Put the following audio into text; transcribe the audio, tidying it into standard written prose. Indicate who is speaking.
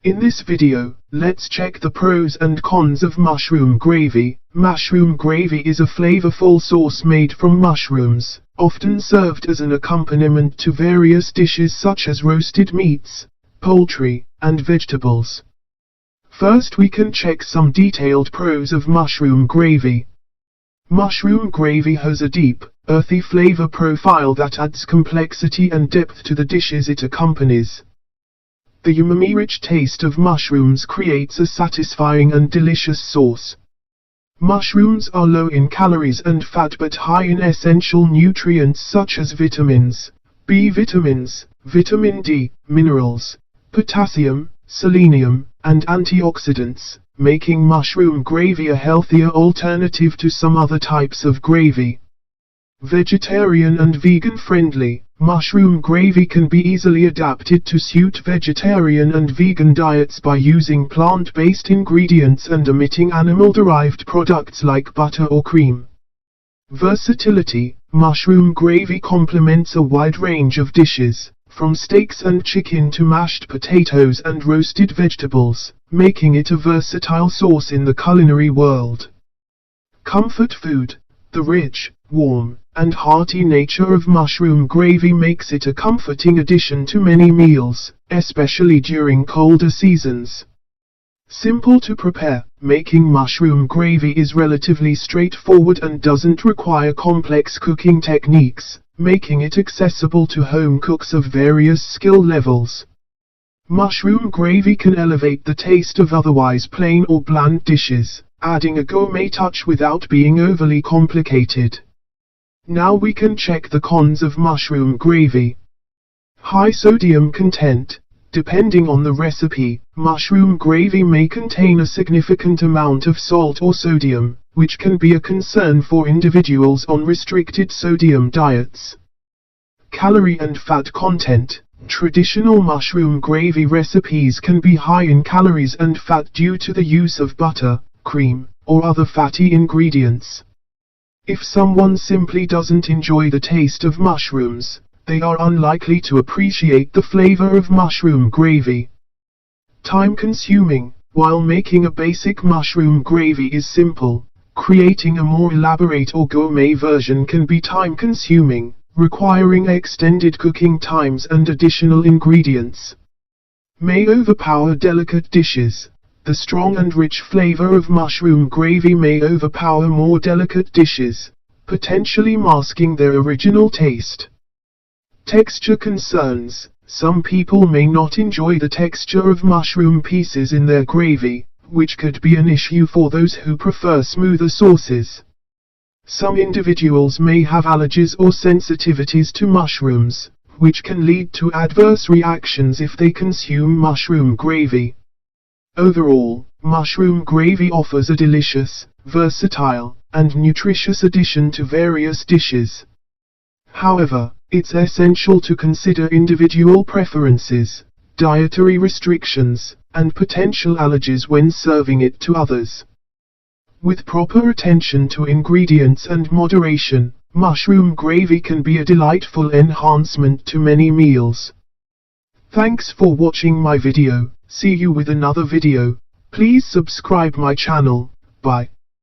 Speaker 1: In this video, let's check the pros and cons of mushroom gravy. Mushroom gravy is a flavorful sauce made from mushrooms, often served as an accompaniment to various dishes such as roasted meats, poultry, and vegetables. First, we can check some detailed pros of mushroom gravy. Mushroom gravy has a deep, earthy flavor profile that adds complexity and depth to the dishes it accompanies. The umami-rich taste of mushrooms creates a satisfying and delicious sauce. Mushrooms are low in calories and fat but high in essential nutrients such as vitamins, B vitamins, vitamin D, minerals, potassium, selenium, and antioxidants, making mushroom gravy a healthier alternative to some other types of gravy. Vegetarian and vegan friendly, mushroom gravy can be easily adapted to suit vegetarian and vegan diets by using plant-based ingredients and omitting animal-derived products like butter or cream. Versatility, mushroom gravy complements a wide range of dishes, from steaks and chicken to mashed potatoes and roasted vegetables, making it a versatile sauce in the culinary world. Comfort food, the rich, warm, and hearty nature of mushroom gravy makes it a comforting addition to many meals, especially during colder seasons. Simple to prepare, making mushroom gravy is relatively straightforward and doesn't require complex cooking techniques, making it accessible to home cooks of various skill levels. Mushroom gravy can elevate the taste of otherwise plain or bland dishes, adding a gourmet touch without being overly complicated. Now we can check the cons of mushroom gravy. High sodium content. Depending on the recipe, mushroom gravy may contain a significant amount of salt or sodium, which can be a concern for individuals on restricted sodium diets. Calorie and fat content. Traditional mushroom gravy recipes can be high in calories and fat due to the use of butter, cream, or other fatty ingredients. If someone simply doesn't enjoy the taste of mushrooms, they are unlikely to appreciate the flavor of mushroom gravy. Time-consuming. While making a basic mushroom gravy is simple, creating a more elaborate or gourmet version can be time-consuming, requiring extended cooking times and additional ingredients. May overpower delicate dishes. The strong and rich flavor of mushroom gravy may overpower more delicate dishes, potentially masking their original taste. Texture concerns. Some people may not enjoy the texture of mushroom pieces in their gravy, which could be an issue for those who prefer smoother sauces. Some individuals may have allergies or sensitivities to mushrooms, which can lead to adverse reactions if they consume mushroom gravy. Overall, mushroom gravy offers a delicious, versatile, and nutritious addition to various dishes. However, it's essential to consider individual preferences, dietary restrictions, and potential allergies when serving it to others. With proper attention to ingredients and moderation, mushroom gravy can be a delightful enhancement to many meals. Thanks for watching my video. See you with another video. Please subscribe my channel. Bye.